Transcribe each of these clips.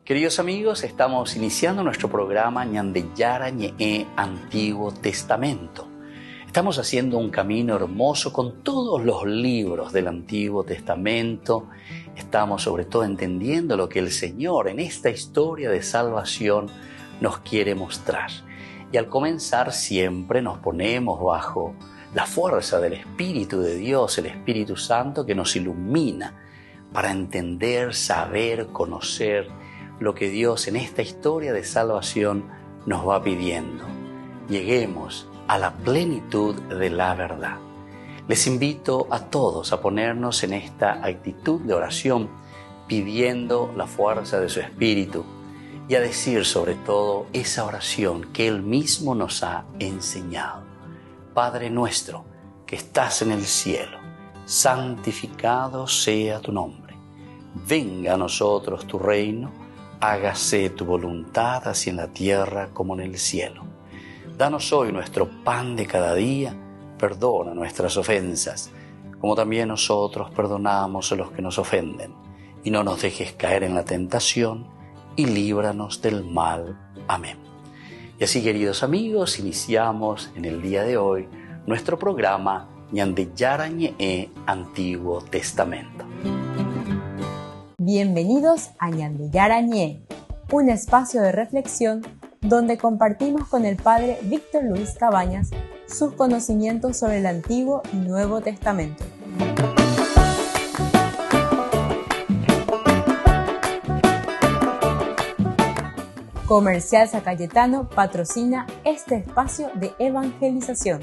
Queridos amigos, estamos iniciando nuestro programa Ñandeyara Ñe'e Antiguo Testamento. Estamos haciendo un camino hermoso con todos los libros del Antiguo Testamento. Estamos sobre todo entendiendo lo que el Señor en esta historia de salvación nos quiere mostrar. Y al comenzar siempre nos ponemos bajo la fuerza del Espíritu de Dios, el Espíritu Santo que nos ilumina para entender, saber, conocer lo que Dios en esta historia de salvación nos va pidiendo. Lleguemos a la plenitud de la verdad. Les invito a todos a ponernos en esta actitud de oración, pidiendo la fuerza de su Espíritu y a decir sobre todo esa oración que Él mismo nos ha enseñado. Padre nuestro que estás en el cielo, santificado sea tu nombre. Venga a nosotros tu reino, hágase tu voluntad así en la tierra como en el cielo. Danos hoy nuestro pan de cada día, perdona nuestras ofensas, como también nosotros perdonamos a los que nos ofenden. Y no nos dejes caer en la tentación, y líbranos del mal. Amén. Y así, queridos amigos, iniciamos en el día de hoy nuestro programa Ñandeyara Ñe'e Antiguo Testamento. Bienvenidos a Ñandeyara Ñe'e, un espacio de reflexión donde compartimos con el Padre Víctor Luis Cabañas sus conocimientos sobre el Antiguo y Nuevo Testamento. Comercial San Cayetano patrocina este espacio de evangelización.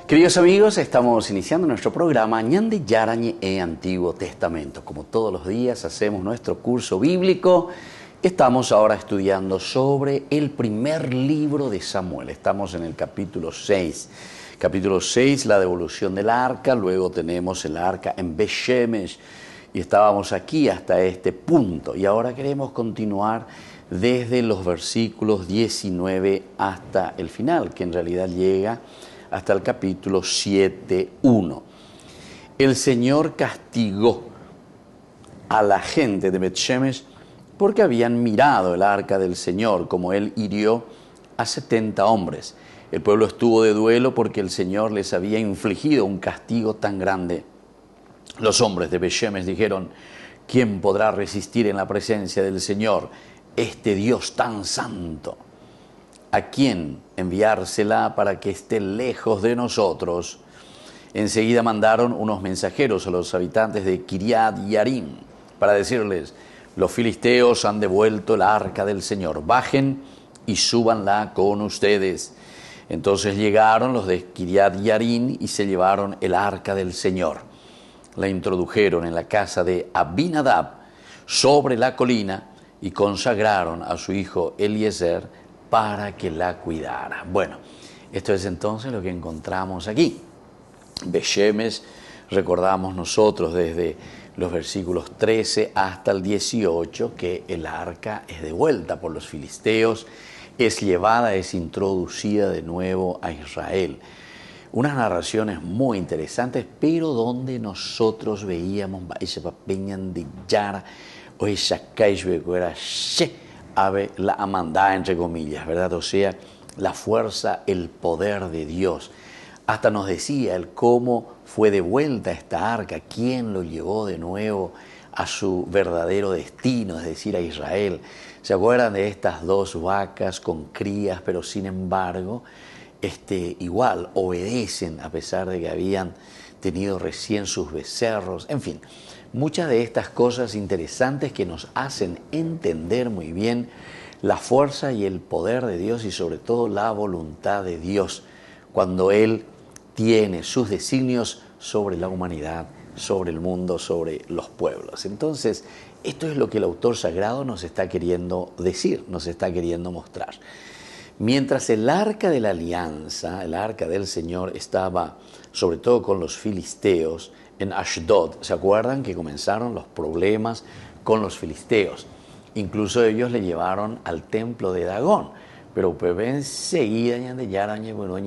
Queridos amigos, estamos iniciando nuestro programa Ñandeyara Ñe'e Antiguo Testamento. Como todos los días hacemos nuestro curso bíblico. Estamos ahora estudiando sobre el primer libro de Samuel. Estamos en el capítulo 6. Capítulo 6, la devolución del arca. Luego tenemos el arca en Bet-Shemesh. Y estábamos aquí hasta este punto. Y ahora queremos continuar desde los versículos 19 hasta el final, que en realidad llega hasta el capítulo 7:1. El Señor castigó a la gente de Bet-Shemesh porque habían mirado el arca del Señor, como Él hirió a 70 hombres. El pueblo estuvo de duelo porque el Señor les había infligido un castigo tan grande. Los hombres de Bet-Shemesh dijeron: ¿quién podrá resistir en la presencia del Señor, este Dios tan santo? ¿A quién enviársela para que esté lejos de nosotros? Enseguida mandaron unos mensajeros a los habitantes de Kiriat Yarim para decirles: los filisteos han devuelto el arca del Señor, bajen y súbanla con ustedes. Entonces llegaron los de Kiriat Yarim y se llevaron el arca del Señor. La introdujeron en la casa de Abinadab sobre la colina y consagraron a su hijo Eliezer para que la cuidara. Bueno, esto es entonces lo que encontramos aquí. Bet-Shemesh, recordamos nosotros desde los versículos 13 hasta el 18 que el arca es devuelta por los filisteos, es llevada, es introducida de nuevo a Israel. Unas narraciones muy interesantes, pero donde nosotros veíamos la amandad, entre comillas, ¿verdad? O sea, la fuerza, el poder de Dios. Hasta nos decía el cómo fue devuelta esta arca, quién lo llevó de nuevo a su verdadero destino, es decir, a Israel. ¿Se acuerdan de estas dos vacas con crías, pero sin embargo igual obedecen a pesar de que habían tenido recién sus becerros? En fin, muchas de estas cosas interesantes que nos hacen entender muy bien la fuerza y el poder de Dios y sobre todo la voluntad de Dios cuando Él tiene sus designios sobre la humanidad, sobre el mundo, sobre los pueblos. Entonces, esto es lo que el autor sagrado nos está queriendo decir, nos está queriendo mostrar. Mientras el arca de la alianza, el arca del Señor, estaba sobre todo con los filisteos en Ashdod, ¿se acuerdan que comenzaron los problemas con los filisteos? Incluso ellos le llevaron al templo de Dagón, pero pues enseguida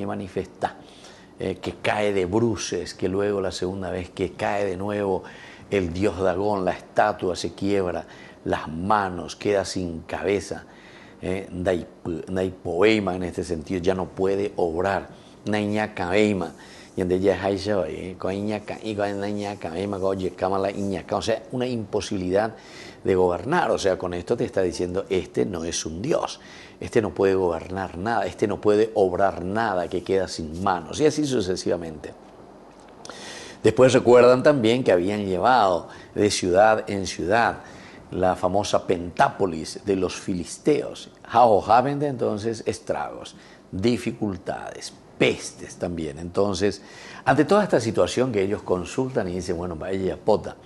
manifesta. que cae de bruces, que luego la segunda vez que cae de nuevo el dios Dagón, la estatua se quiebra, las manos, queda sin cabeza. Naipoeima en este sentido ya no puede obrar. Naiñacaeima. Y en ella es o sea, una imposibilidad de gobernar. O sea, con esto te está diciendo, este no es un Dios, este no puede gobernar nada, este no puede obrar nada, que queda sin manos, y así sucesivamente. Después recuerdan también que habían llevado de ciudad en ciudad la famosa Pentápolis de los filisteos. Jaojabende, entonces, estragos, dificultades, pestes también. Entonces, ante toda esta situación que ellos consultan y dicen, bueno, vaya pota,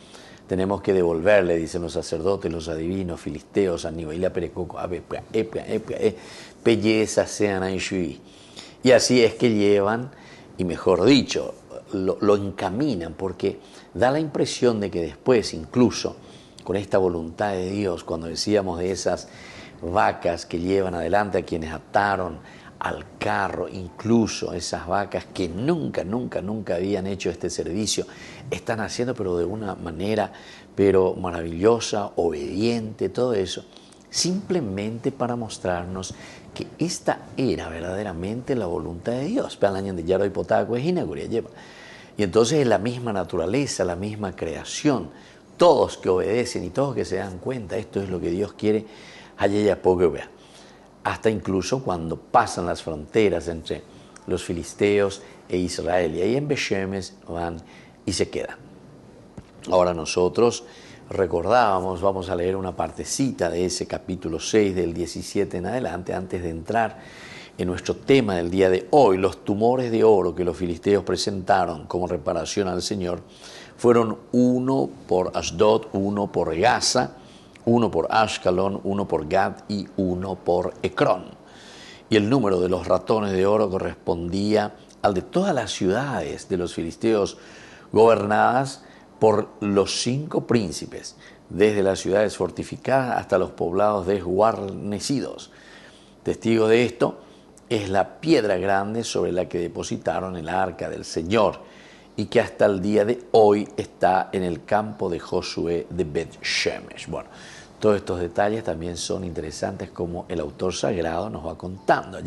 tenemos que devolverle, dicen los sacerdotes, los adivinos, filisteos, Anibaila Perecoco, belleza sean Aishui. Y así es que llevan, y mejor dicho, lo encaminan, porque da la impresión de que después, incluso con esta voluntad de Dios, cuando decíamos de esas vacas que llevan adelante a quienes ataron al carro, incluso esas vacas que nunca habían hecho este servicio, están haciendo, pero de una manera pero maravillosa, obediente, todo eso, simplemente para mostrarnos que esta era verdaderamente la voluntad de Dios. Y entonces es la misma naturaleza, la misma creación. Todos que obedecen y todos que se dan cuenta, esto es lo que Dios quiere, hasta incluso cuando pasan las fronteras entre los filisteos e Israel. Y ahí en Beshemes van y se quedan. Ahora nosotros recordábamos, vamos a leer una partecita de ese capítulo 6 del 17 en adelante, antes de entrar en nuestro tema del día de hoy. Los tumores de oro que los filisteos presentaron como reparación al Señor fueron uno por Ashdod, uno por Gaza, uno por Ashkelon, uno por Gad y uno por Ecrón. Y el número de los ratones de oro correspondía al de todas las ciudades de los filisteos gobernadas por los 5 príncipes, desde las ciudades fortificadas hasta los poblados desguarnecidos. Testigo de esto es la piedra grande sobre la que depositaron el arca del Señor y que hasta el día de hoy está en el campo de Josué de Bet-Shemesh. Bueno, todos estos detalles también son interesantes, como el autor sagrado nos va contando.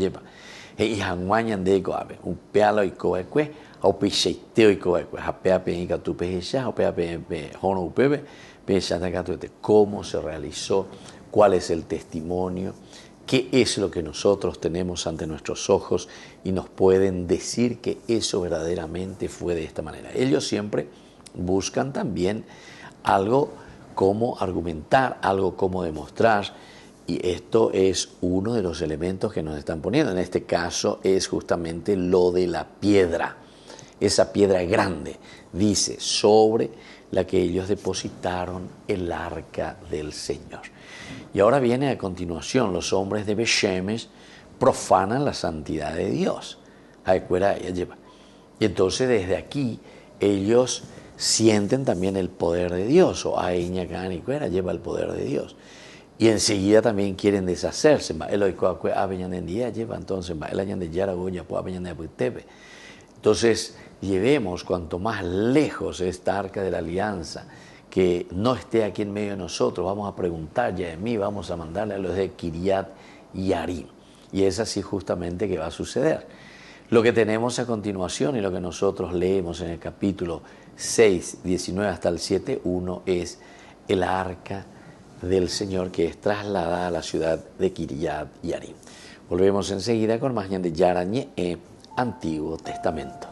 Cómo se realizó, cuál es el testimonio, qué es lo que nosotros tenemos ante nuestros ojos y nos pueden decir que eso verdaderamente fue de esta manera. Ellos siempre buscan también algo como argumentar, algo como demostrar, y esto es uno de los elementos que nos están poniendo. En este caso es justamente lo de la piedra, esa piedra grande, dice, sobre la que ellos depositaron el arca del Señor. Y ahora viene a continuación, los hombres de Beshemesh profanan la santidad de Dios. Y entonces desde aquí ellos sienten también el poder de Dios, o lleva el poder de Dios. Y enseguida también quieren deshacerse. Entonces llevemos cuanto más lejos esta arca de la alianza, que no esté aquí en medio de nosotros. Vamos a preguntar ya de mí, vamos a mandarle a los de Kiriat Yarim. Y es así justamente que va a suceder. Lo que tenemos a continuación y lo que nosotros leemos en el capítulo 6, 19 hasta el 7:1 es el arca del Señor que es trasladada a la ciudad de Kiriat Yarim. Volvemos enseguida con más de Yarañé, Antiguo Testamento.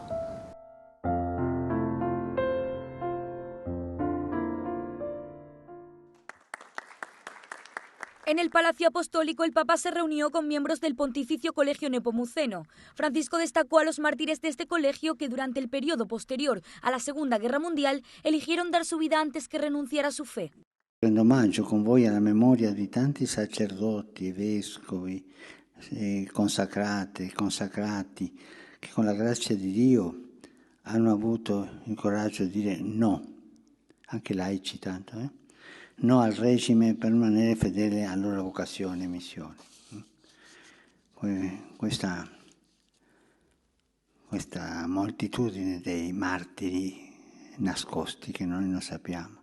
En el Palacio Apostólico, el Papa se reunió con miembros del Pontificio Colegio Nepomuceno. Francisco destacó a los mártires de este colegio que durante el periodo posterior a la Segunda Guerra Mundial eligieron dar su vida antes que renunciar a su fe. Prendo omaggio con voi alla memoria di tanti sacerdoti, vescovi, consacrati, che con la grazia di Dio hanno avuto il coraggio di dire no, anche laici tanto, no al regime per rimanere fedele alla loro vocazione e missione. questa moltitudine dei martiri nascosti che noi non sappiamo.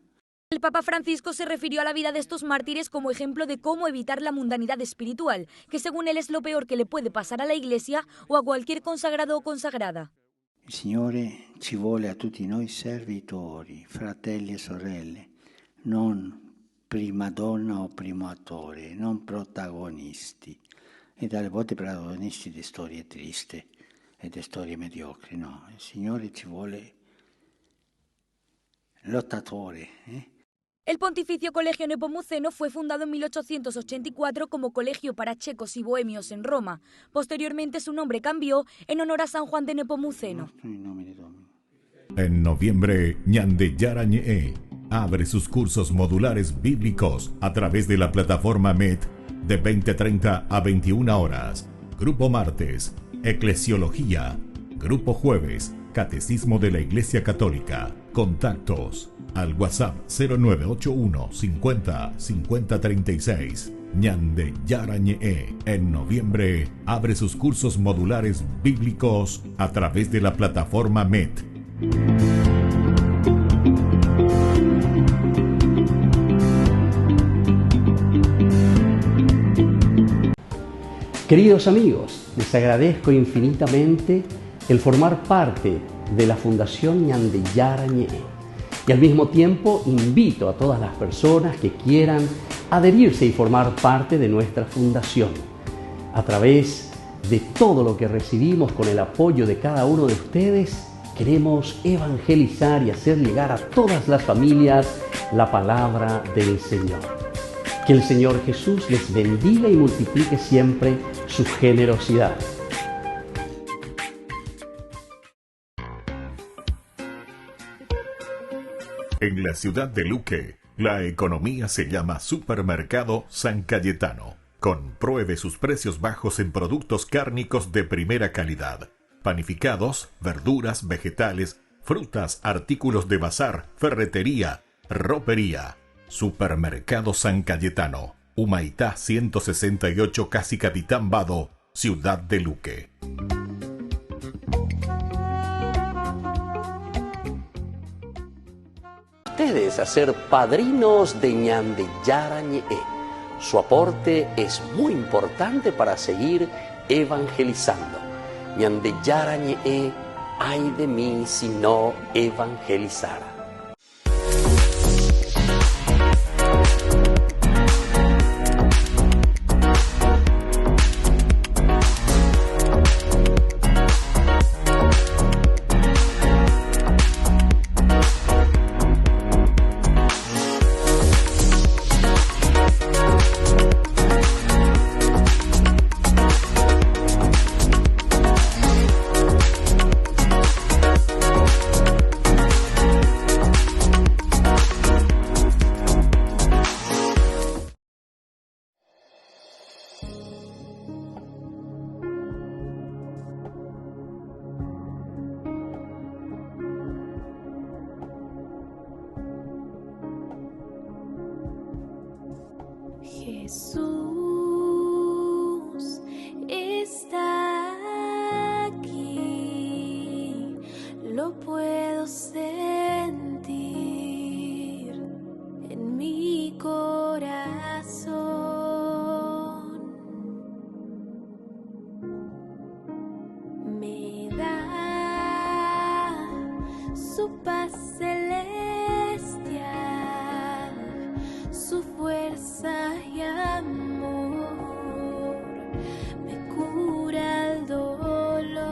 El Papa Francisco se refirió a la vida de estos mártires como ejemplo de cómo evitar la mundanidad espiritual, que según él es lo peor que le puede pasar a la Iglesia o a cualquier consagrado o consagrada. Il Signore ci vuole a tutti noi servitori, fratelli e sorelle, non prima donna o primo attore, non protagonisti, e dalle volte protagonisti di storie tristi e di storie mediocri, no, il Signore ci vuole lottatore. El Pontificio Colegio Nepomuceno fue fundado en 1884 como colegio para checos y bohemios en Roma. Posteriormente su nombre cambió en honor a San Juan de Nepomuceno. En noviembre, Ñande Yarañe abre sus cursos modulares bíblicos a través de la plataforma MET de 20:30 a 21 horas. Grupo martes, Eclesiología. Grupo jueves, Catecismo de la Iglesia Católica. Contactos al WhatsApp 0981 50 50 36. Ñande Yarañe en noviembre abre sus cursos modulares bíblicos a través de la plataforma MET. Queridos amigos, les agradezco infinitamente el formar parte de la Fundación Ñande Yarañe y al mismo tiempo invito a todas las personas que quieran adherirse y formar parte de nuestra fundación. A través de todo lo que recibimos con el apoyo de cada uno de ustedes, queremos evangelizar y hacer llegar a todas las familias la palabra del Señor. Que el Señor Jesús les bendiga y multiplique siempre su generosidad. En la ciudad de Luque, la economía se llama Supermercado San Cayetano. Compruebe sus precios bajos en productos cárnicos de primera calidad. Panificados, verduras, vegetales, frutas, artículos de bazar, ferretería, ropería. Supermercado San Cayetano, Humaitá 168, Casi Capitán Vado, ciudad de Luque. Ustedes a ser padrinos de Ñande Yarañe. Su aporte es muy importante para seguir evangelizando. Ñande Yarañe, ay de mí si no evangelizara. Jesús está aquí, lo puedo sentir en mi corazón. Me da su paz celestial, su fuerza y amor, me cura el dolor,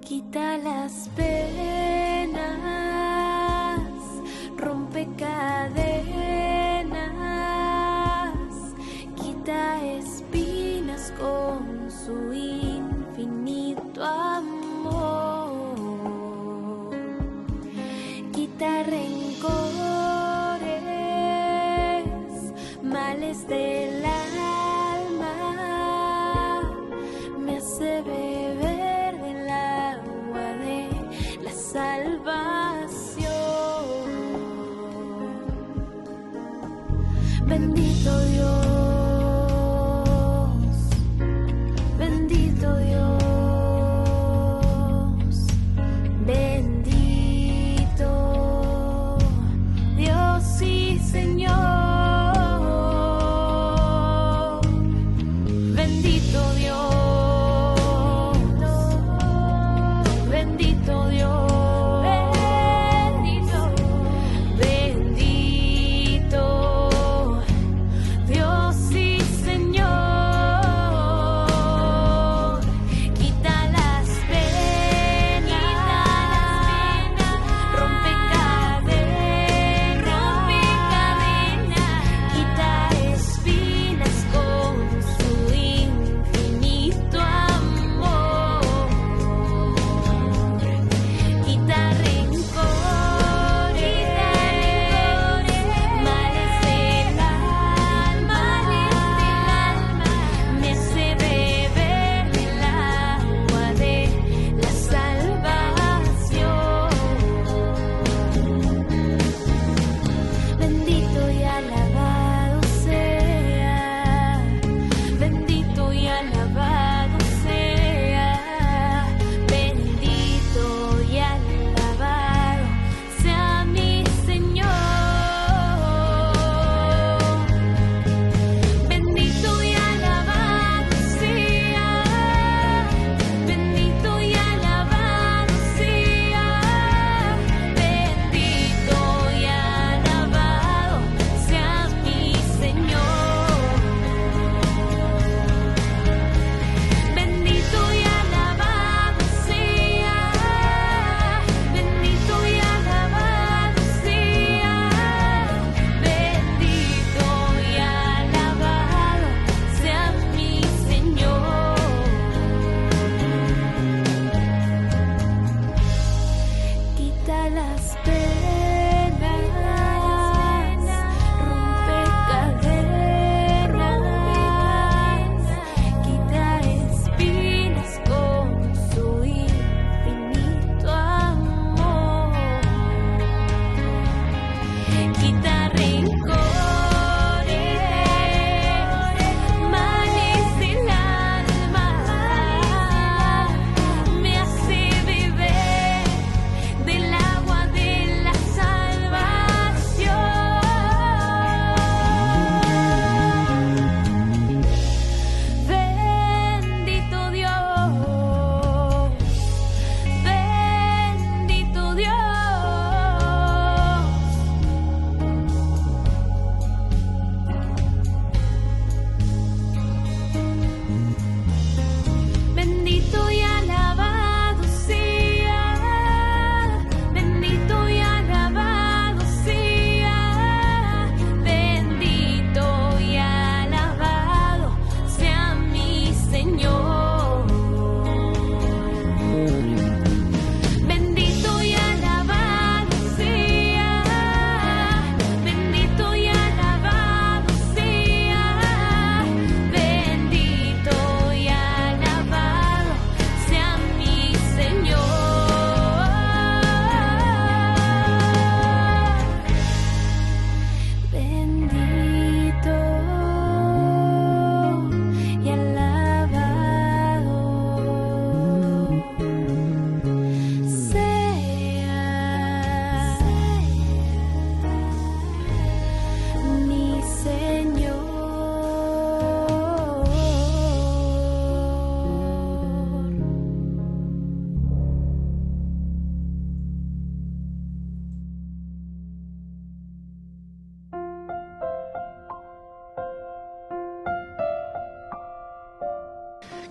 quita las penas, rompe cadenas, quita espinas con su infinito amor, quita rencores, males del alma, me hace beber del agua de la salvación. Bendito Dios,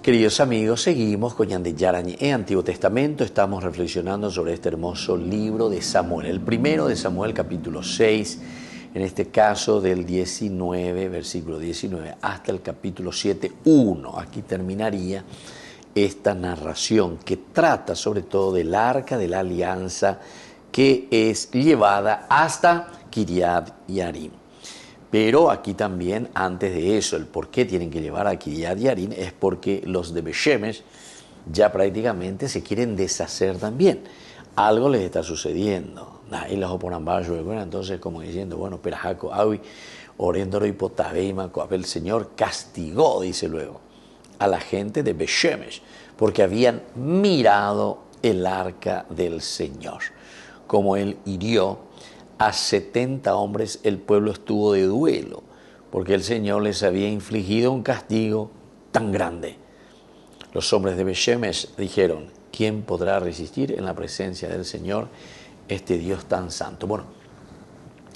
Queridos amigos, seguimos con Ñande Yarañe, Antiguo Testamento. Estamos reflexionando sobre este hermoso libro de Samuel. El primero de Samuel, capítulo 6, en este caso del 19, versículo 19, hasta el capítulo 7, 1. Aquí terminaría esta narración que trata sobre todo del arca de la alianza que es llevada hasta Kiriat Yarim. Pero aquí también, antes de eso, el por qué tienen que llevar a Kiriat Yarim es porque los de Beshemesh ya prácticamente se quieren deshacer también. Algo les está sucediendo. Entonces, como diciendo, bueno, Perajaco, Awi, Orendoro y Potabeima, el Señor castigó, dice luego, a la gente de Beshemesh, porque habían mirado el arca del Señor. Como él hirió a 70 hombres, el pueblo estuvo de duelo, porque el Señor les había infligido un castigo tan grande. Los hombres de Beshemesh dijeron, ¿quién podrá resistir en la presencia del Señor, este Dios tan santo? Bueno,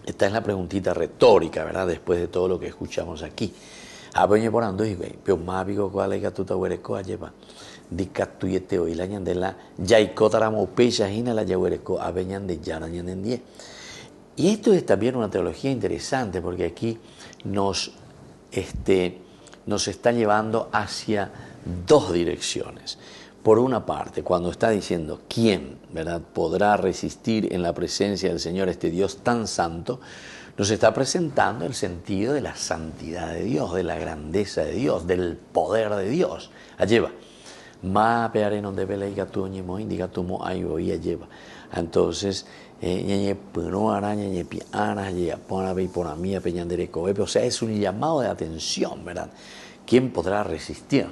esta es la preguntita retórica, ¿verdad? Después de todo lo que escuchamos aquí. Y esto es también una teología interesante porque aquí nos está llevando hacia dos direcciones. Por una parte, cuando está diciendo quién, ¿verdad?, podrá resistir en la presencia del Señor, este Dios tan santo, nos está presentando el sentido de la santidad de Dios, de la grandeza de Dios, del poder de Dios. Alleva. Entonces, o sea, es un llamado de atención, ¿verdad? ¿Quién podrá resistir?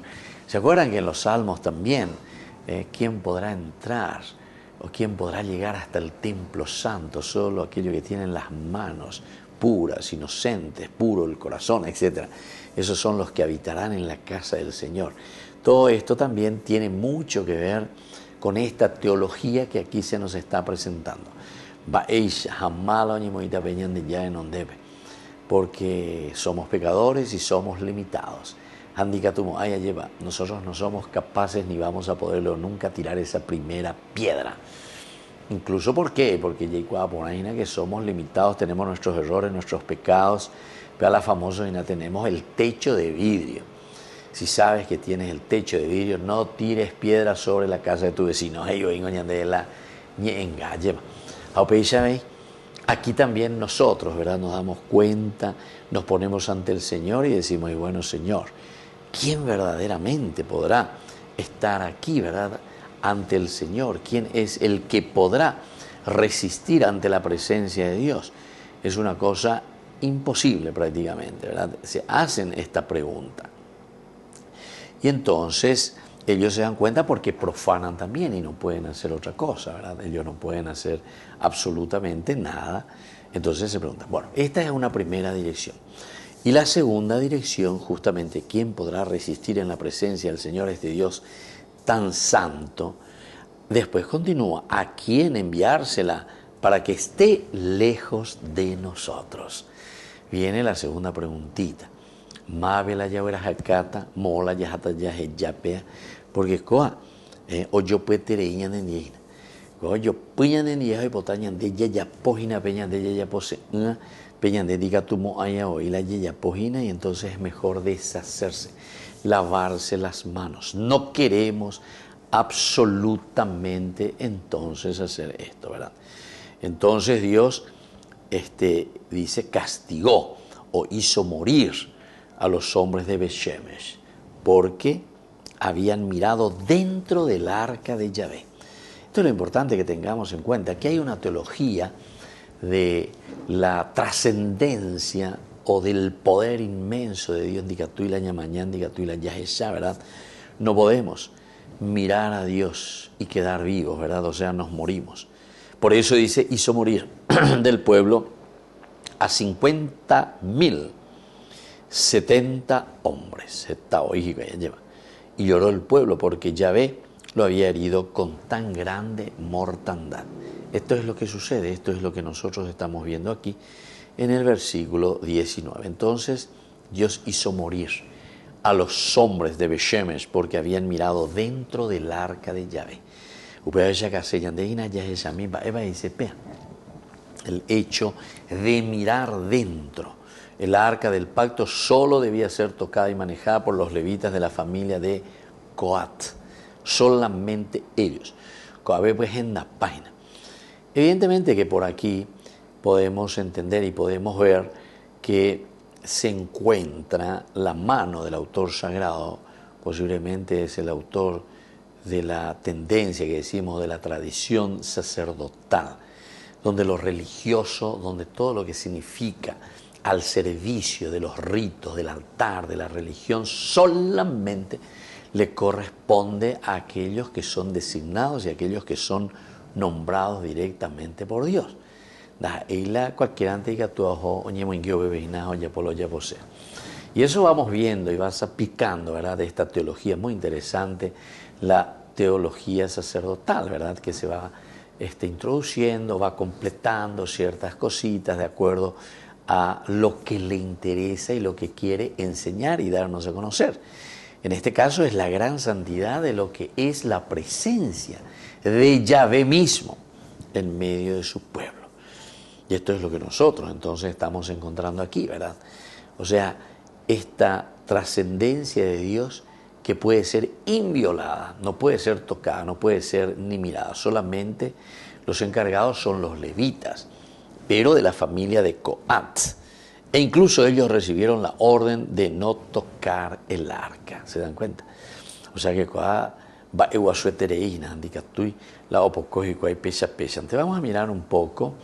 ¿Se acuerdan que en los Salmos también, quién podrá entrar o quién podrá llegar hasta el templo santo? Solo aquellos que tienen las manos puras, inocentes, puro el corazón, etc. Esos son los que habitarán en la casa del Señor. Todo esto también tiene mucho que ver con esta teología que aquí se nos está presentando. Porque somos pecadores y somos limitados. Nosotros no somos capaces ni vamos a poderlo nunca tirar esa primera piedra. Incluso, ¿por qué? Porque que somos limitados, tenemos nuestros errores, nuestros pecados. Pero a la famosa tenemos el techo de vidrio. Si sabes que tienes el techo de vidrio, no tires piedras sobre la casa de tu vecino. Aquí también nosotros, ¿verdad?, nos damos cuenta, nos ponemos ante el Señor y decimos, bueno, Señor, ¿quién verdaderamente podrá estar aquí, ¿verdad?, ante el Señor? ¿Quién es el que podrá resistir ante la presencia de Dios? Es una cosa imposible prácticamente, ¿verdad? Se hacen esta pregunta. Y entonces ellos se dan cuenta porque profanan también y no pueden hacer otra cosa, ¿verdad? Ellos no pueden hacer absolutamente nada. Entonces se preguntan, bueno, esta es una primera dirección. Y la segunda dirección, justamente, ¿quién podrá resistir en la presencia del Señor, este Dios tan santo? Después continúa, ¿a quién enviársela para que esté lejos de nosotros? Viene la segunda preguntita. Porque o yo puedo tener yo puñan en y potañan de ya pojina peñan de ya pose peñan de diga tumo aya o y la ya pojina, y entonces es mejor deshacerse, lavarse las manos. No queremos absolutamente entonces hacer esto, ¿verdad? Entonces Dios dice castigó o hizo morir a los hombres de Beshemesh, porque habían mirado dentro del arca de Yahvé. Esto es lo importante que tengamos en cuenta, que hay una teología de la trascendencia o del poder inmenso de Dios, ¿verdad? No podemos mirar a Dios y quedar vivos, ¿verdad? O sea, nos morimos. Por eso dice, hizo morir del pueblo a 50.000 70 hombres. Y lloró el pueblo porque Yahvé lo había herido con tan grande mortandad. Esto es lo que sucede, esto es lo que nosotros estamos viendo aquí en el versículo 19. Entonces Dios hizo morir a los hombres de Beshemesh porque habían mirado dentro del arca de Yahvé. El hecho de mirar dentro. El arca del pacto solo debía ser tocada y manejada por los levitas de la familia de Coat. Solamente ellos. Coabé pues en la página. Evidentemente que por aquí podemos entender y podemos ver que se encuentra la mano del autor sagrado, posiblemente es el autor de la tendencia que decimos de la tradición sacerdotal, donde lo religioso, donde todo lo que significa al servicio de los ritos, del altar, de la religión, solamente le corresponde a aquellos que son designados y a aquellos que son nombrados directamente por Dios. Y eso vamos viendo y vas picando, ¿verdad?, de esta teología muy interesante, la teología sacerdotal, ¿verdad?, que se va introduciendo, va completando ciertas cositas de acuerdo a lo que le interesa y lo que quiere enseñar y darnos a conocer. En este caso es la gran santidad de lo que es la presencia de Yahvé mismo en medio de su pueblo. Y esto es lo que nosotros entonces estamos encontrando aquí, ¿verdad? O sea, esta trascendencia de Dios que puede ser inviolada, no puede ser tocada, no puede ser ni mirada. Solamente los encargados son los levitas, pero de la familia de Coat. E incluso ellos recibieron la orden de no tocar el arca. ¿Se dan cuenta? O sea que Coat va eguasuetereína, andicatui, la opocojico y pecha. Te vamos a mirar un poco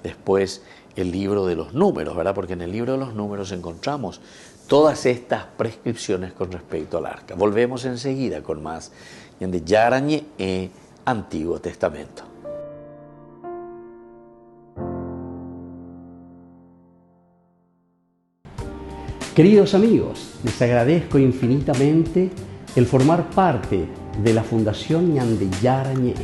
después el libro de los números, ¿verdad? Porque en el libro de los números encontramos todas estas prescripciones con respecto al arca. Volvemos enseguida con más de Yarañe Antiguo Testamento. Queridos amigos, les agradezco infinitamente el formar parte de la Fundación Ñande Yarañe.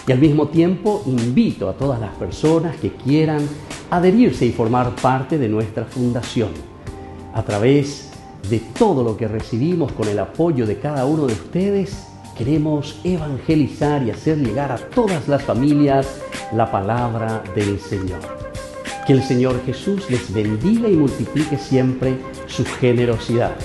Y al mismo tiempo invito a todas las personas que quieran adherirse y formar parte de nuestra fundación. A través de todo lo que recibimos con el apoyo de cada uno de ustedes, queremos evangelizar y hacer llegar a todas las familias la palabra del Señor. Que el Señor Jesús les bendiga y multiplique siempre su generosidad.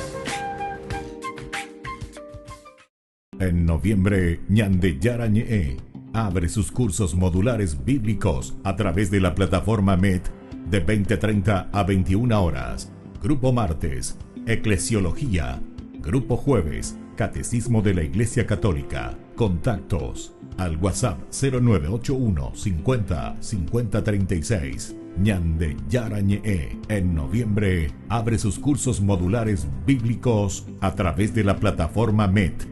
En noviembre, Ñande Yarañe abre sus cursos modulares bíblicos a través de la plataforma MET de 20:30 a 21 horas. Grupo martes, Eclesiología. Grupo jueves, Catecismo de la Iglesia Católica. Contactos al WhatsApp 0981 50 50 36. Ñande Yarañe en noviembre abre sus cursos modulares bíblicos a través de la plataforma MET.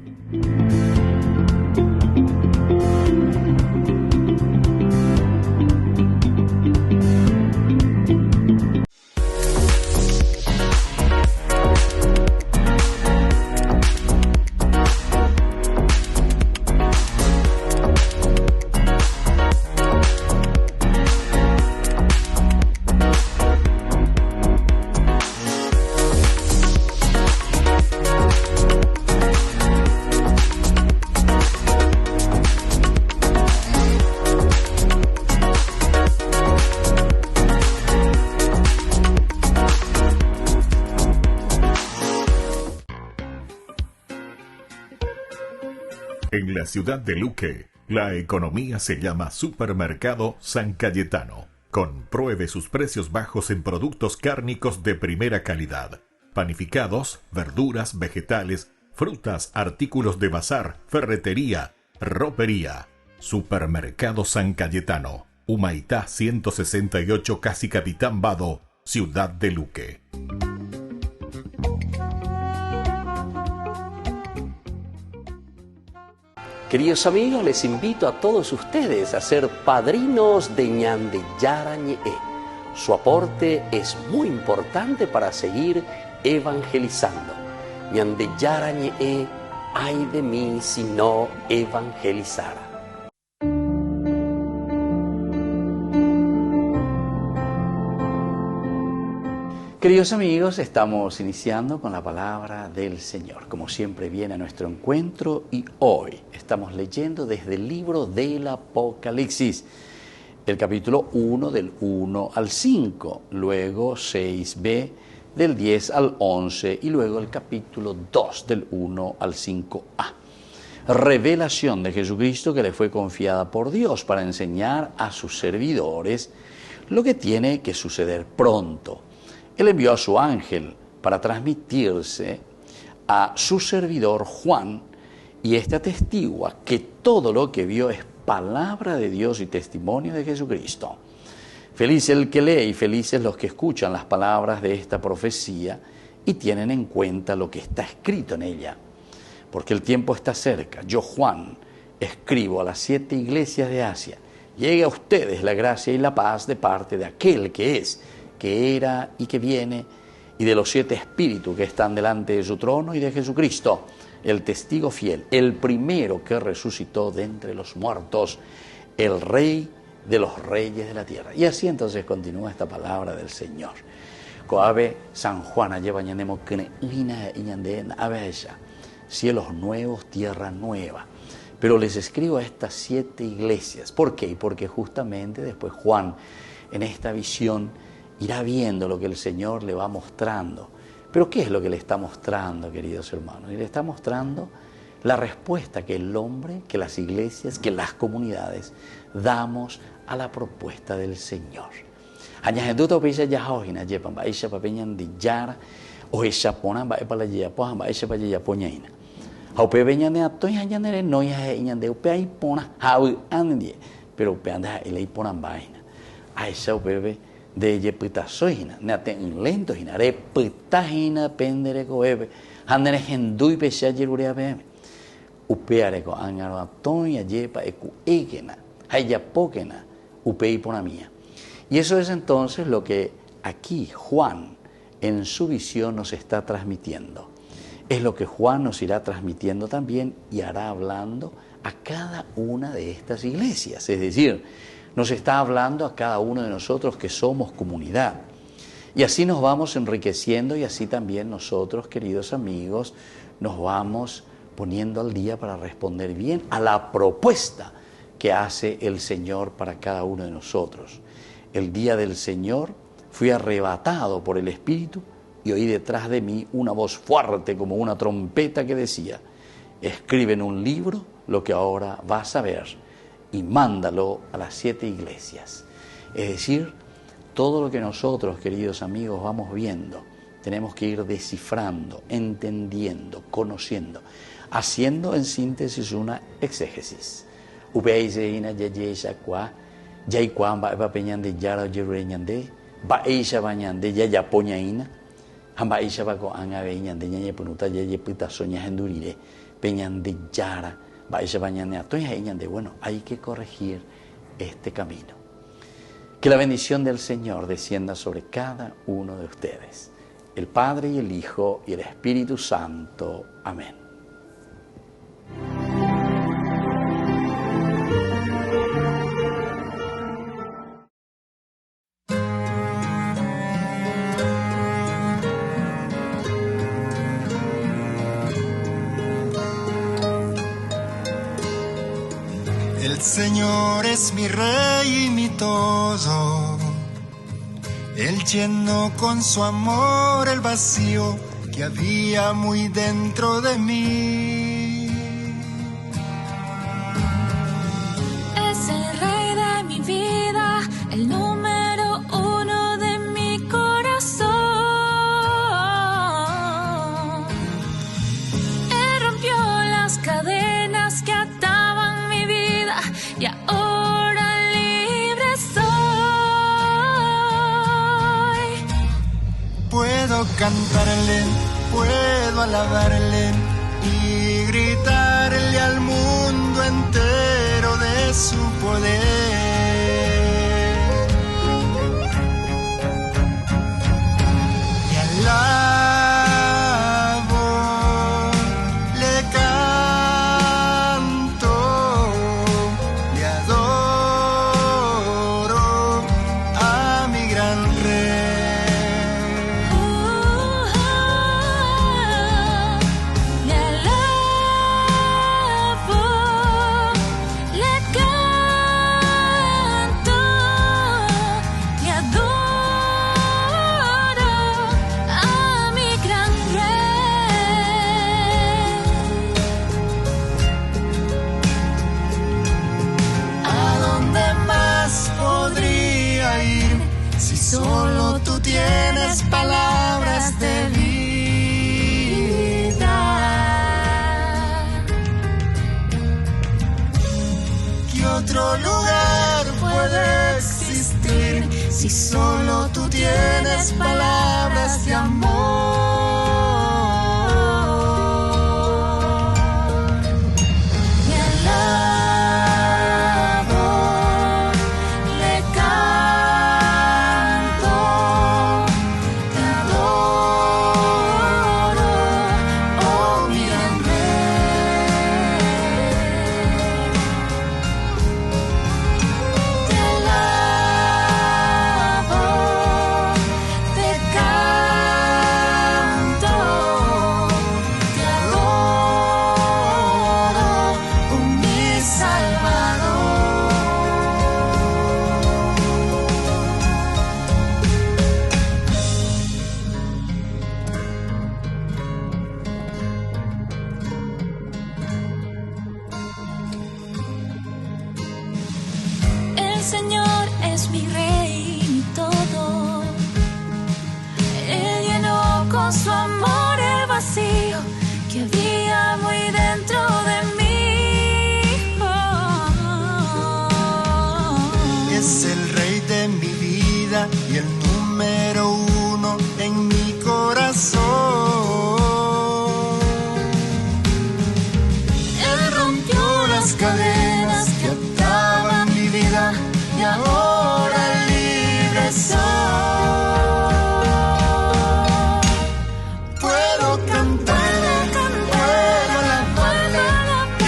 En la ciudad de Luque, la economía se llama Supermercado San Cayetano. Compruebe sus precios bajos en productos cárnicos de primera calidad. Panificados, verduras, vegetales, frutas, artículos de bazar, ferretería, ropería. Supermercado San Cayetano, Humaitá 168, Casi Capitán Vado, ciudad de Luque. Queridos amigos, les invito a todos ustedes a ser padrinos de Ñande Yarañe. Su aporte es muy importante para seguir evangelizando. Ñande Yarañe, ay de mí si no evangelizara. Queridos amigos, estamos iniciando con la palabra del Señor. Como siempre viene a nuestro encuentro y hoy estamos leyendo desde el libro del Apocalipsis, el capítulo 1 del 1 al 5, luego 6b del 10 al 11 y luego el capítulo 2 del 1 al 5a. Revelación de Jesucristo que le fue confiada por Dios para enseñar a sus servidores lo que tiene que suceder pronto. Él envió a su ángel para transmitirse a su servidor Juan, y este atestigua que todo lo que vio es palabra de Dios y testimonio de Jesucristo. Feliz el que lee y felices los que escuchan las palabras de esta profecía y tienen en cuenta lo que está escrito en ella. Porque el tiempo está cerca. Yo, Juan, escribo a las 7 iglesias de Asia. Llegue a ustedes la gracia y la paz de parte de aquel que es, que era y que viene, y de los 7 espíritus que están delante de su trono, y de Jesucristo, el testigo fiel, el primero que resucitó de entre los muertos, el Rey de los reyes de la tierra. Y así entonces continúa esta palabra del Señor. Coabe San Juan, cielos nuevos, tierra nueva. Pero les escribo a estas 7 iglesias. ¿Por qué? Porque justamente después Juan, en esta visión, irá viendo lo que el Señor le va mostrando. Pero ¿qué es lo que le está mostrando, queridos hermanos? Y le está mostrando la respuesta que el hombre, que las iglesias, que las comunidades damos a la propuesta del Señor. De yepitasoina, nate lentoina, repitahina penderecoebe, handere hendui pesha yerureabe, upeareco angaroatonia yepa ecu egena, hayapokena, upei ponamia. Y eso es entonces lo que aquí Juan en su visión nos está transmitiendo. Es lo que Juan nos irá transmitiendo también y hará hablando a cada una de estas iglesias. Es decir, nos está hablando a cada uno de nosotros que somos comunidad. Y así nos vamos enriqueciendo y así también nosotros, queridos amigos, nos vamos poniendo al día para responder bien a la propuesta que hace el Señor para cada uno de nosotros. El día del Señor fui arrebatado por el Espíritu y oí detrás de mí una voz fuerte como una trompeta que decía: escribe en un libro lo que ahora vas a ver y mándalo a las 7 iglesias. Es decir, todo lo que nosotros, queridos amigos, vamos viendo, tenemos que ir descifrando, entendiendo, conociendo, haciendo en síntesis una exégesis. Bueno, hay que corregir este camino. Que la bendición del Señor descienda sobre cada uno de ustedes, el Padre y el Hijo y el Espíritu Santo. Amén. El Señor es mi Rey y mi todo. Él llenó con su amor el vacío que había muy dentro de mí. Es el Rey de mi vida, el número 1 de mi corazón. Él rompió las cadenas que ataban mi vida y ahora libre soy. Puedo cantarle, puedo alabarle y gritarle al mundo entero de su poder. Y alabo, le canto, le adoro a mi gran Rey. solo tú tienes palabras de vida. ¿Qué otro lugar puede existir si solo tú tienes palabras de amor? El Señor es mi rey, mi todo. Él llenó con su amor el vacío que había muy dentro de mí. Es el rey de mi vida y el número uno en mi corazón. Él rompió las cadenas que ataban mi vida y ahora libre soy. Puedo cantar, puedo alabarle y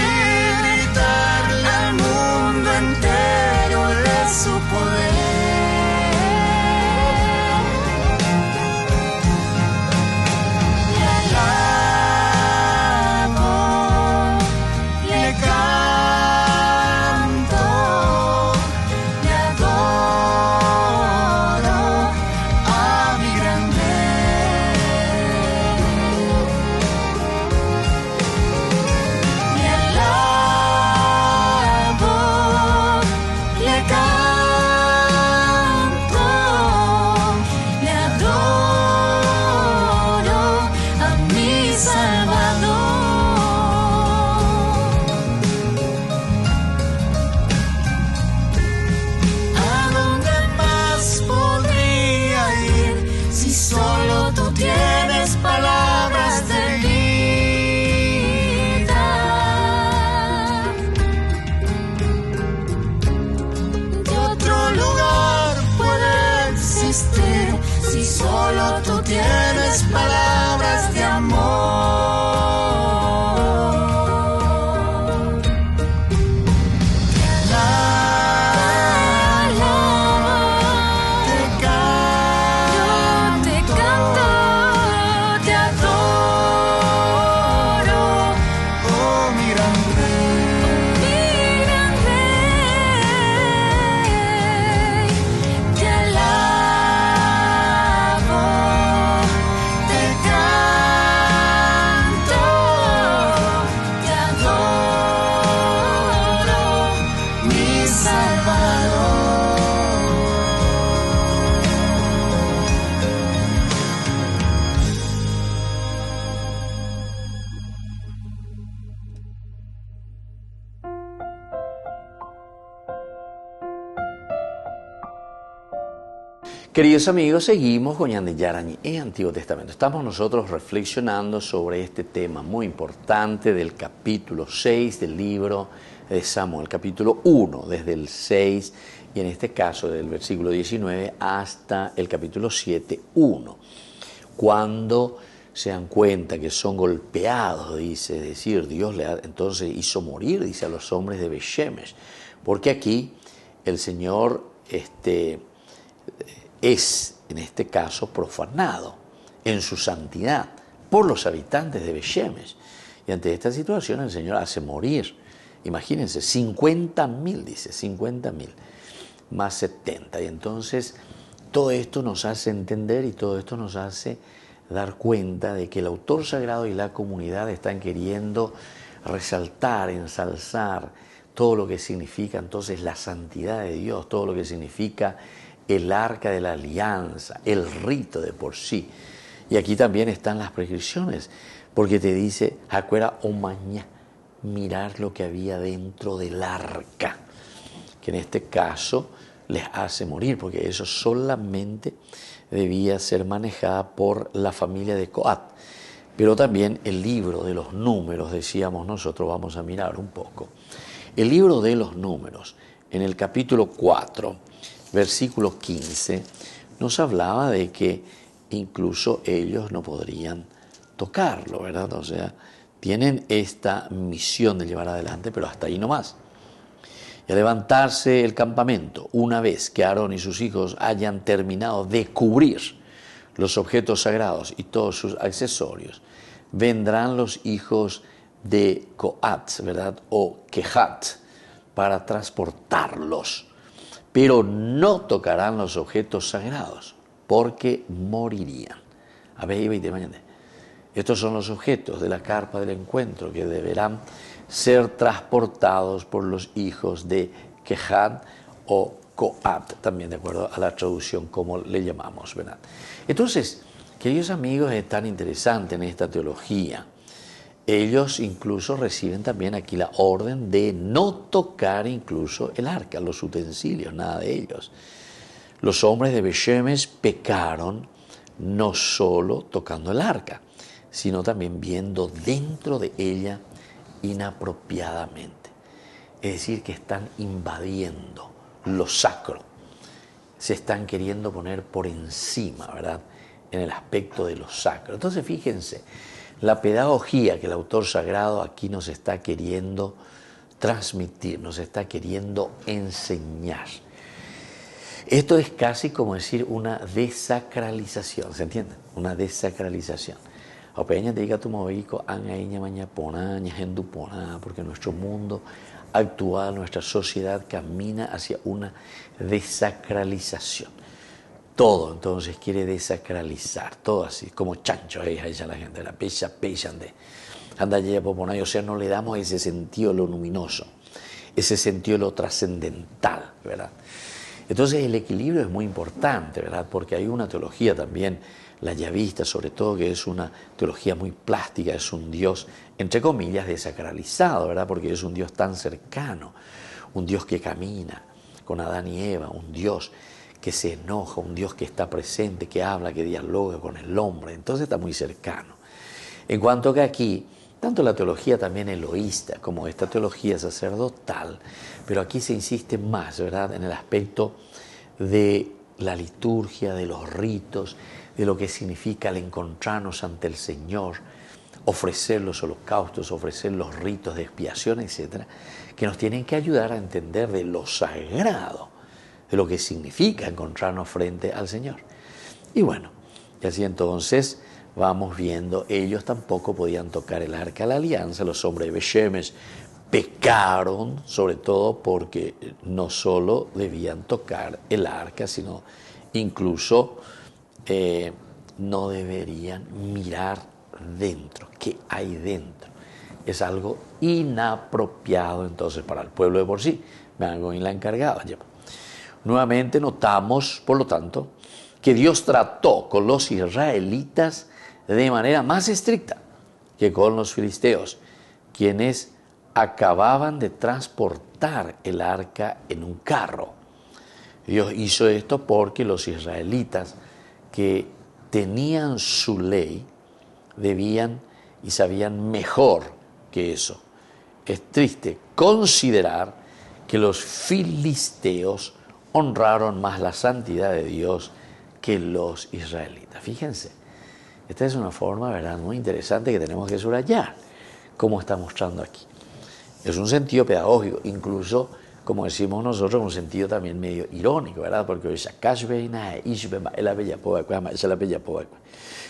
gritarle al mundo entero de su poder. Le alabo, le canto, le adoro a mi gran rey. Le alabo, le canto, le adoro a mi Salvador. ¿A dónde más podría ir si solo tú tienes palabras de vida? ¿Qué otro lugar puede existir si solo tú tienes palabras de amor? Te alabo, te canto, te adoro, oh mi gran rey. Te alabo, te canto, te adoro, mi Salvador. Queridos amigos, seguimos con Ñande Yarañe en Antiguo Testamento. Estamos nosotros reflexionando sobre este tema muy importante del capítulo 6 del libro de Samuel, capítulo 1, desde el 6 y en este caso del versículo 19 hasta el capítulo 7, 1. Cuando se dan cuenta que son golpeados, dice, es decir, Dios entonces hizo morir, dice, a los hombres de Bet-Shemesh, porque aquí el Señor es, en este caso, profanado en su santidad por los habitantes de Bet-Shemesh. Y ante esta situación el Señor hace morir, imagínense, 50.000, dice, 50.000, más 70. Y entonces todo esto nos hace entender y todo esto nos hace dar cuenta de que el autor sagrado y la comunidad están queriendo resaltar, ensalzar todo lo que significa entonces la santidad de Dios, todo lo que significa el arca de la alianza, el rito de por sí. Y aquí también están las prescripciones, porque te dice, acuera o mañana, mirar lo que había dentro del arca, que en este caso les hace morir, porque eso solamente debía ser manejada por la familia de Coat. Pero también el libro de los números, decíamos nosotros, vamos a mirar un poco. El libro de los números, en el capítulo 4, versículo 15, nos hablaba de que incluso ellos no podrían tocarlo, ¿verdad? O sea, tienen esta misión de llevar adelante, pero hasta ahí nomás. Y al levantarse el campamento, una vez que Aarón y sus hijos hayan terminado de cubrir los objetos sagrados y todos sus accesorios, vendrán los hijos de Coat, ¿verdad? O Kehat, para transportarlos, pero no tocarán los objetos sagrados, porque morirían. A ver, estos son los objetos de la carpa del encuentro que deberán ser transportados por los hijos de Kehat o Coat, también de acuerdo a la traducción como le llamamos, ¿verdad? Entonces, queridos amigos, es tan interesante en esta teología. Ellos incluso reciben también aquí la orden de no tocar incluso el arca, los utensilios, nada de ellos. Los hombres de Bet-Shemesh pecaron no solo tocando el arca, sino también viendo dentro de ella inapropiadamente. Es decir, que están invadiendo lo sacro. Se están queriendo poner por encima, ¿verdad?, en el aspecto de lo sacro. Entonces, fíjense, la pedagogía que el autor sagrado aquí nos está queriendo transmitir, nos está queriendo enseñar. Esto es casi como decir una desacralización, ¿se entiende? Una desacralización. Porque nuestro mundo actual, nuestra sociedad camina hacia una desacralización. Todo entonces quiere desacralizar, todo así, como chancho, ahí la gente, la pecha, anda allá por poner, o sea, no le damos ese sentido lo luminoso, ese sentido lo trascendental, ¿verdad? Entonces el equilibrio es muy importante, ¿verdad? Porque hay una teología también, la yavista sobre todo, que es una teología muy plástica, es un Dios, entre comillas, desacralizado, ¿verdad? Porque es un Dios tan cercano, un Dios que camina con Adán y Eva, un Dios que se enoja, un Dios que está presente, que habla, que dialoga con el hombre, entonces está muy cercano. En cuanto que aquí, tanto la teología también eloísta como esta teología sacerdotal, pero aquí se insiste más, ¿verdad?, en el aspecto de la liturgia, de los ritos, de lo que significa el encontrarnos ante el Señor, ofrecer los holocaustos, ofrecer los ritos de expiación, etcétera, que nos tienen que ayudar a entender de lo sagrado, de lo que significa encontrarnos frente al Señor. Y bueno, y así entonces vamos viendo, ellos tampoco podían tocar el arca de la alianza, los hombres de Bet-Shemesh pecaron, sobre todo porque no solo debían tocar el arca, sino incluso no deberían mirar dentro, qué hay dentro. Es algo inapropiado entonces para el pueblo de por sí. Me hago en la encargada. Nuevamente notamos, por lo tanto, que Dios trató con los israelitas de manera más estricta que con los filisteos, quienes acababan de transportar el arca en un carro. Dios hizo esto porque los israelitas que tenían su ley debían y sabían mejor que eso. Es triste considerar que los filisteos honraron más la santidad de Dios que los israelitas. Fíjense, esta es una forma, ¿verdad?, muy interesante que tenemos que subrayar, como está mostrando aquí. Es un sentido pedagógico, incluso, como decimos nosotros, un sentido también medio irónico, ¿verdad? Porque hoy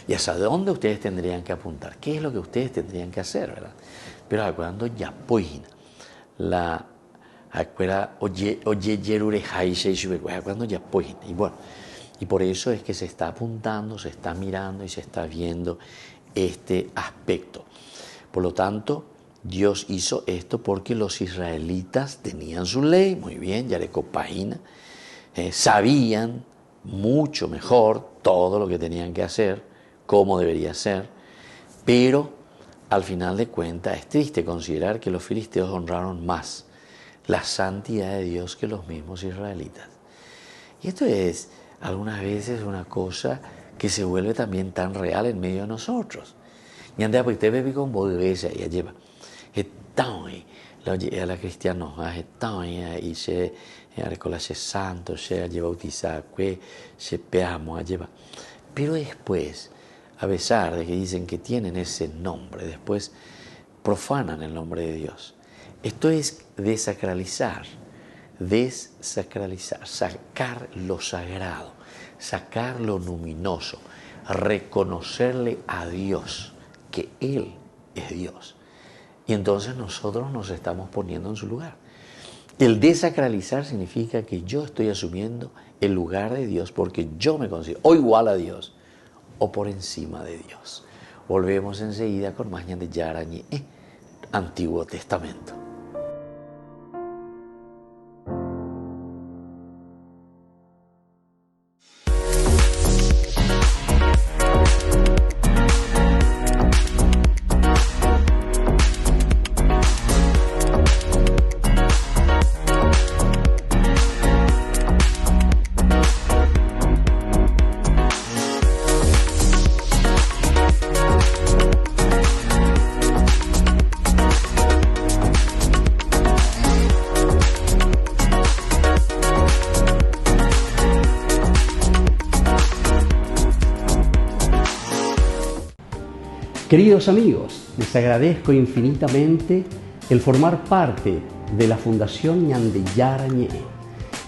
y hasta dónde ustedes tendrían que apuntar, qué es lo que ustedes tendrían que hacer, ¿verdad? Pero cuando ya la y bueno, y por eso es que se está apuntando, se está mirando y se está viendo este aspecto. Por lo tanto, Dios hizo esto porque los israelitas tenían su ley, muy bien, Yareco Página, sabían mucho mejor todo lo que tenían que hacer, cómo debería ser, pero al final de cuentas es triste considerar que los filisteos honraron más la santidad de Dios que los mismos israelitas. Y esto es algunas veces una cosa que se vuelve también tan real en medio de nosotros. Y anda, pues te bebe con bodega y lleva. La cristiana y se recola se santo, se lleva bautizar, se peamos, lleva. Pero después, a pesar de que dicen que tienen ese nombre, después profanan el nombre de Dios. Esto es desacralizar, sacar lo sagrado, sacar lo luminoso, reconocerle a Dios que Él es Dios. Y entonces nosotros nos estamos poniendo en su lugar. El desacralizar significa que yo estoy asumiendo el lugar de Dios porque yo me considero o igual a Dios o por encima de Dios. Volvemos enseguida con más Ñande Yarañe, Antiguo Testamento. Queridos amigos, les agradezco infinitamente el formar parte de la Fundación Ñande Yarañe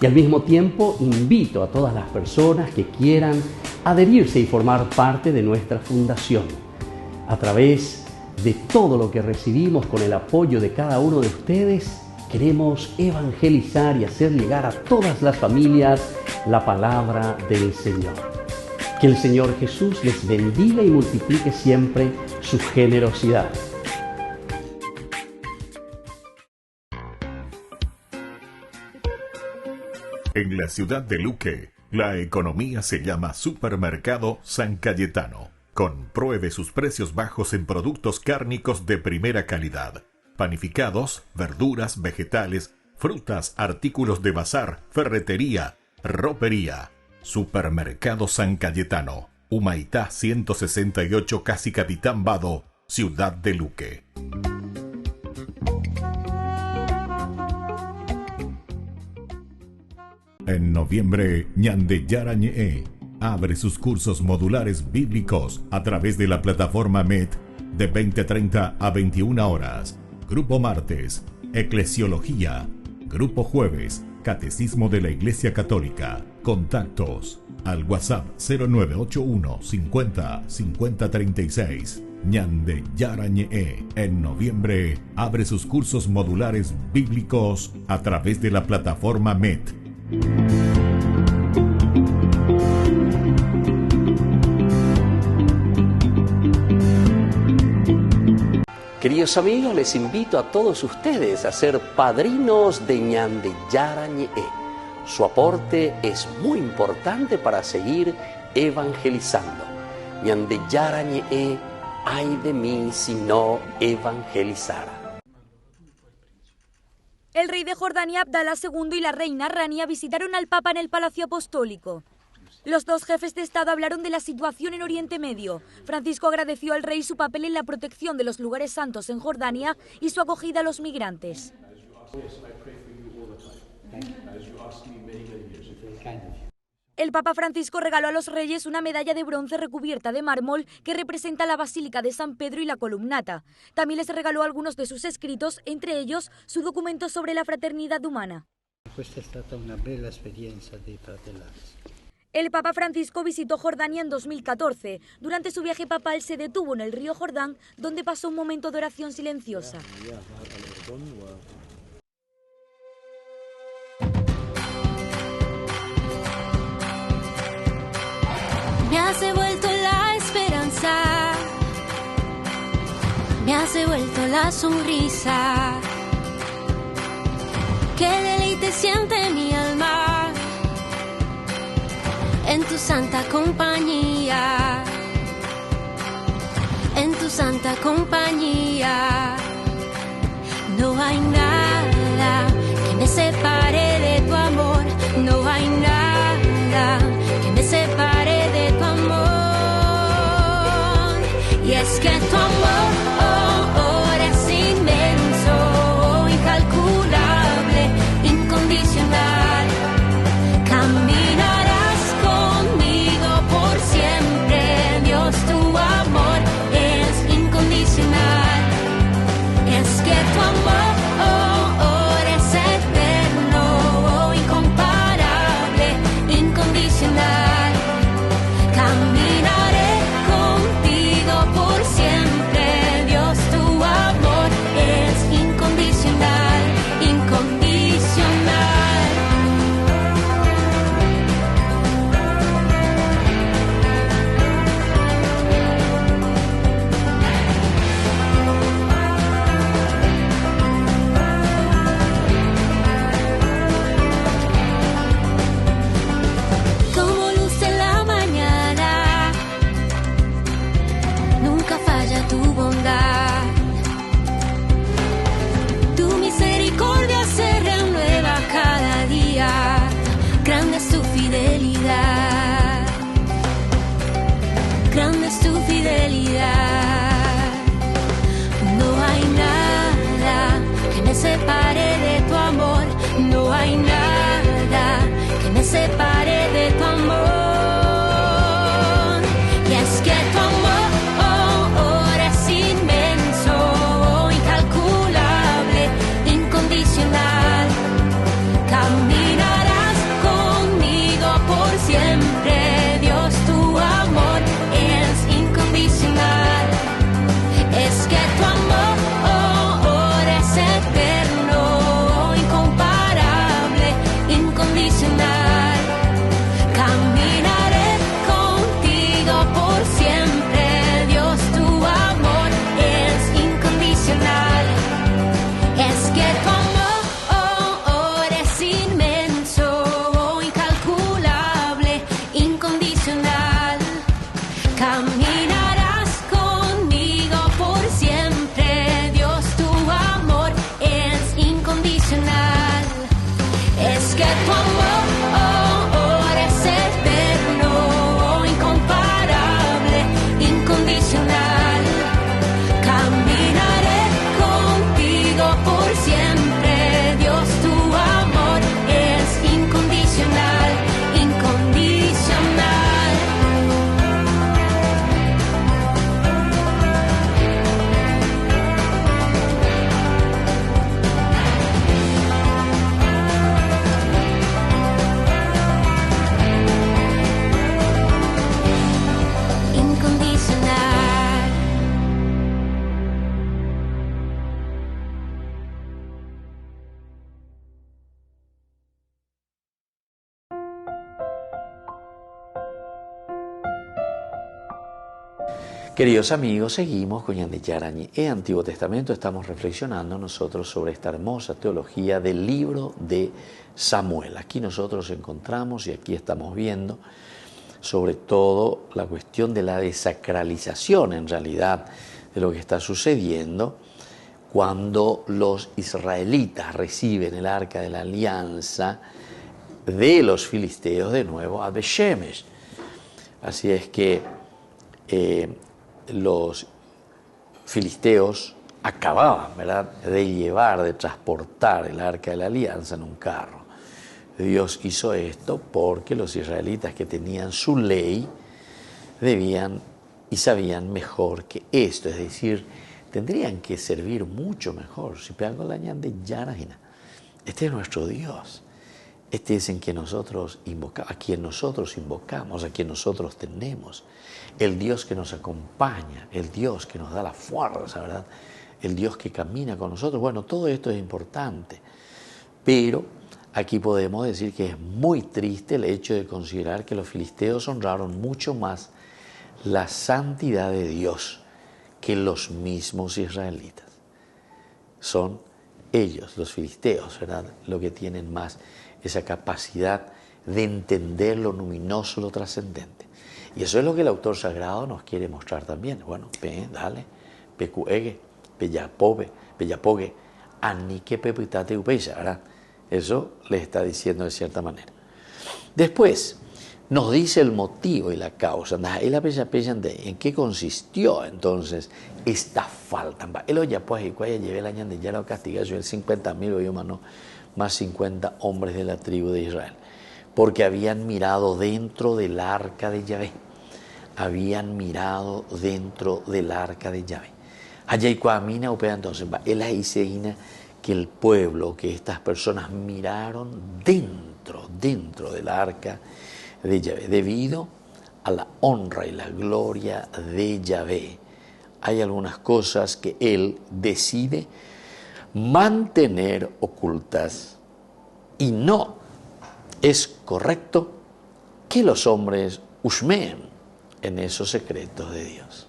y al mismo tiempo invito a todas las personas que quieran adherirse y formar parte de nuestra fundación. A través de todo lo que recibimos con el apoyo de cada uno de ustedes, queremos evangelizar y hacer llegar a todas las familias la palabra del Señor. Que el Señor Jesús les bendiga y multiplique siempre su generosidad. En la ciudad de Luque, la economía se llama Supermercado San Cayetano. Compruebe sus precios bajos en productos cárnicos de primera calidad. Panificados, verduras, vegetales, frutas, artículos de bazar, ferretería, ropería. Supermercado San Cayetano, Humaitá 168, Casi Capitán Vado, Ciudad de Luque. En noviembre, Ñande Yarañe abre sus cursos modulares bíblicos a través de la plataforma MET de 20:30 a 21 horas. Grupo martes, Eclesiología. Grupo jueves, Catecismo de la Iglesia Católica. Contactos al WhatsApp 0981 50 50 36. Ñande Yarañe en noviembre abre sus cursos modulares bíblicos a través de la plataforma MET. Queridos amigos, les invito a todos ustedes a ser padrinos de Ñande Yarañe. Su aporte es muy importante para seguir evangelizando. Ñande Yarañe, ay de mí si no evangelizara. El rey de Jordania, Abdalá II, y la reina Rania visitaron al Papa en el Palacio Apostólico. Los dos jefes de Estado hablaron de la situación en Oriente Medio. Francisco agradeció al rey su papel en la protección de los lugares santos en Jordania y su acogida a los migrantes. El Papa Francisco regaló a los reyes una medalla de bronce recubierta de mármol que representa la Basílica de San Pedro y la Columnata. También les regaló algunos de sus escritos, entre ellos su documento sobre la fraternidad humana. Questa è stata una bella esperienza di fratellanza. El Papa Francisco visitó Jordania en 2014. Durante su viaje papal se detuvo en el río Jordán, donde pasó un momento de oración silenciosa. Me has devuelto la esperanza, me has devuelto la sonrisa. Qué deleite siente mi alma tu santa compañía, en tu santa compañía. No hay nada que me separe de tu amor, no hay nada que me separe de tu amor. Y es que tu amor es inmenso, incalculable, incondicional. Caminarás conmigo por siempre, Dios, tu amor es incondicional. Es que tu amor es eterno, incomparable, incondicional. Caminaré contigo por siempre, Dios, tu amor es incondicional, incondicional. Como luz en la mañana, nunca falla tu bondad. Tu misericordia se renueva cada día, grande es tu fidelidad, grande es tu fidelidad. No hay nada que me separe de tu amor, no hay nada que me separe de tu amor. Y es que tu amor es inmenso, incalculable, incondicional. Caminarás conmigo por siempre, Dios, tu amor es incondicional. Es que tu amor es eterno, incomparable, incondicional. Caminaré contigo por siempre, Dios, tu amor es incondicional. Es que tu amor es inmenso, incalculable, incondicional. Caminarás conmigo por siempre, Dios, tu amor es incondicional. Es que tu amor es eterno, incomparable, incondicional. Caminaré contigo por siempre, Dios, tu amor es incondicional, incondicional. Incondicional. Queridos amigos, seguimos con Ñande Yarañe en Antiguo Testamento. Estamos reflexionando nosotros sobre esta hermosa teología del libro de Samuel. Aquí nosotros encontramos y aquí estamos viendo sobre todo la cuestión de la desacralización en realidad de lo que está sucediendo cuando los israelitas reciben el arca de la alianza de los filisteos de nuevo a Bet-Shemesh. Así es que los filisteos acababan, ¿verdad?, de transportar el arca de la alianza en un carro. Dios hizo esto porque los israelitas que tenían su ley debían y sabían mejor que esto, es decir, tendrían que servir mucho mejor. Si pegan la Ñande Yarañe, este es nuestro Dios. Este es en que nosotros a quien nosotros invocamos, a quien nosotros tenemos, el Dios que nos acompaña, el Dios que nos da la fuerza, ¿verdad? El Dios que camina con nosotros. Bueno, todo esto es importante, pero aquí podemos decir que es muy triste el hecho de considerar que los filisteos honraron mucho más la santidad de Dios que los mismos israelitas. Son ellos, los filisteos, ¿verdad?, lo que tienen más esa capacidad de entender lo luminoso, lo trascendente. Y eso es lo que el autor sagrado nos quiere mostrar también. Bueno, dale, pecuegue, peyapogue, anique pepitate upeya, ¿verdad? Eso le está diciendo de cierta manera. Después, nos dice el motivo y la causa. ¿En qué consistió entonces esta falta? El ya pues, y llevé el año de ya lo castiga, yo el 50.000 más 50 hombres de la tribu de Israel, porque habían mirado dentro del arca de Yahvé. Habían mirado dentro del arca de Yahvé. Allá y cuamina upea entonces, él ahí se digna que el pueblo, que estas personas miraron dentro del arca de Yahvé, debido a la honra y la gloria de Yahvé. Hay algunas cosas que él decide mantener ocultas y no es correcto que los hombres husmeen en esos secretos de Dios.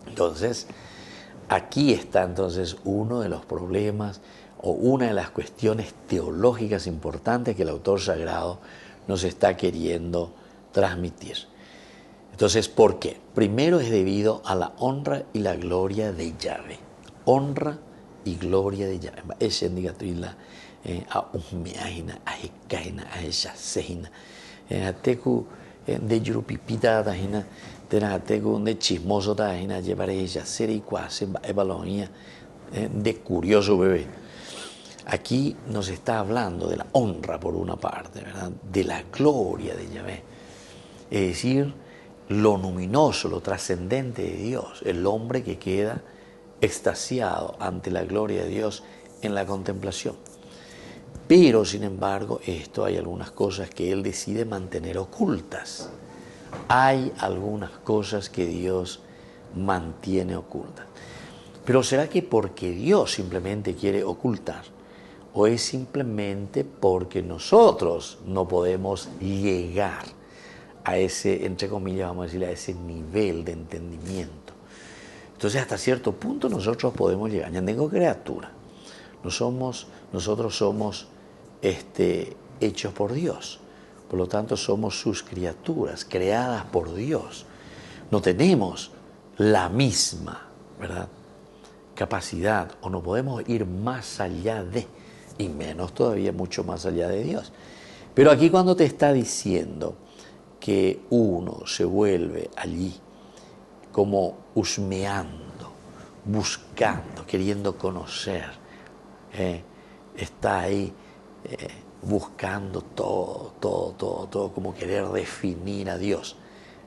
Entonces, aquí está entonces uno de los problemas o una de las cuestiones teológicas importantes que el autor sagrado nos está queriendo transmitir. Entonces, ¿por qué? Primero es debido a la honra y la gloria de Yahvé. Honra y gloria de Yahvé. Ese indica a ummeahina, a hekaina, a eshasehina. A teku de yurupipita tajina, a teku de chismoso tajina, llevaré ella ser y cuase, evalonía de curioso bebé. Aquí nos está hablando de la honra por una parte, ¿verdad? De la gloria de Yahvé. Es decir, lo luminoso, lo trascendente de Dios, el hombre que queda extasiado ante la gloria de Dios en la contemplación. Pero, sin embargo, hay algunas cosas que él decide mantener ocultas. Hay algunas cosas que Dios mantiene ocultas. Pero ¿será que porque Dios simplemente quiere ocultar? ¿O es simplemente porque nosotros no podemos llegar a ese, entre comillas, vamos a decirle, a ese nivel de entendimiento? Entonces, hasta cierto punto nosotros podemos llegar. Ya tengo criatura. Nosotros somos hechos por Dios. Por lo tanto, somos sus criaturas, creadas por Dios. No tenemos la misma, ¿verdad?, capacidad, o no podemos ir más allá de, y menos todavía mucho más allá de Dios. Pero aquí cuando te está diciendo que uno se vuelve allí como husmeando, buscando, queriendo conocer, está ahí buscando todo, como querer definir a Dios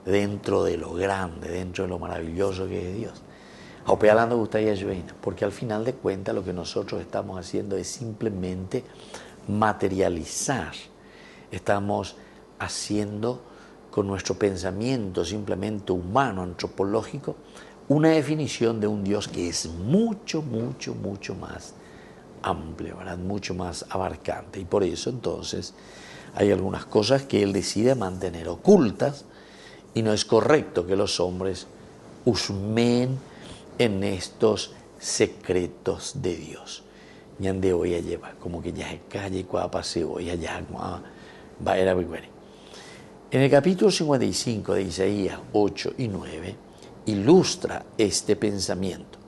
dentro de lo grande, dentro de lo maravilloso que es Dios. Porque al final de cuentas lo que nosotros estamos haciendo es simplemente materializar. Estamos haciendo con nuestro pensamiento simplemente humano, antropológico, una definición de un Dios que es mucho más amplio, ¿verdad?, mucho más abarcante. Y por eso entonces hay algunas cosas que él decide mantener ocultas y no es correcto que los hombres husmeen en estos secretos de Dios. Ñande hoy a llevar, como que ya se calle cuando pase hoy allá, va a ir a vivir. En el capítulo 55 de Isaías 8 y 9 ilustra este pensamiento,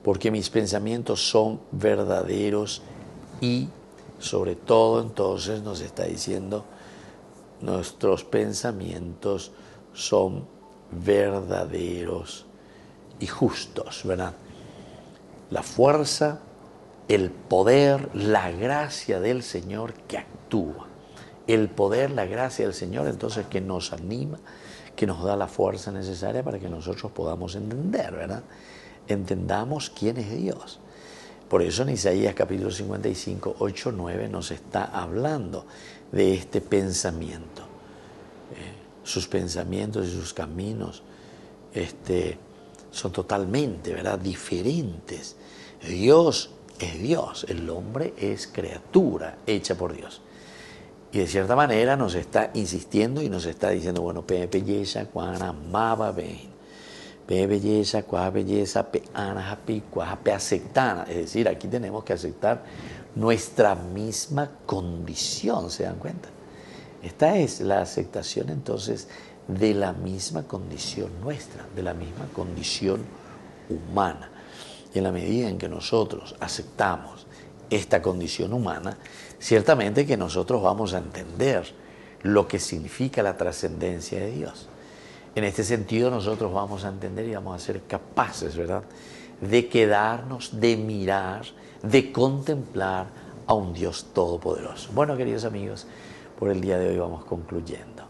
porque mis pensamientos son verdaderos y sobre todo entonces nos está diciendo nuestros pensamientos son verdaderos y justos, ¿verdad? La fuerza, el poder, la gracia del Señor que actúa. El poder, la gracia del Señor, entonces, que nos anima, que nos da la fuerza necesaria para que nosotros podamos entender, ¿verdad? Entendamos quién es Dios. Por eso en Isaías capítulo 55, 8, 9 nos está hablando de este pensamiento. Sus pensamientos y sus caminos son totalmente, ¿verdad?, diferentes. Dios es Dios, el hombre es criatura hecha por Dios. Y de cierta manera nos está insistiendo y nos está diciendo, bueno, pe belleza, cuana amaba ven, pe belleza, cuá belleza, pe anajapi, cuá pe aceptana. Es decir, aquí tenemos que aceptar nuestra misma condición, ¿se dan cuenta? Esta es la aceptación entonces de la misma condición nuestra, de la misma condición humana. Y en la medida en que nosotros aceptamos esta condición humana, ciertamente que nosotros vamos a entender lo que significa la trascendencia de Dios. En este sentido nosotros vamos a entender y vamos a ser capaces, ¿verdad?, de quedarnos, de mirar, de contemplar a un Dios todopoderoso. Bueno, queridos amigos, por el día de hoy vamos concluyendo.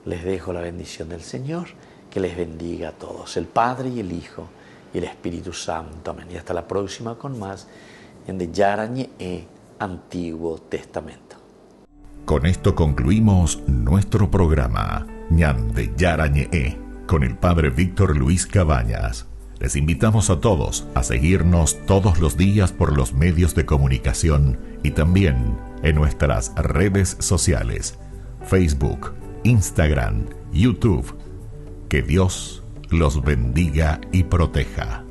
Les dejo la bendición del Señor, que les bendiga a todos, el Padre y el Hijo y el Espíritu Santo. Amén. Y hasta la próxima con más Ñande Yarañe Antiguo Testamento. Con esto concluimos nuestro programa Ñande Yarañe con el Padre Víctor Luis Cabañas. Les invitamos a todos a seguirnos todos los días por los medios de comunicación y también en nuestras redes sociales, Facebook, Instagram, YouTube. Que Dios los bendiga y proteja.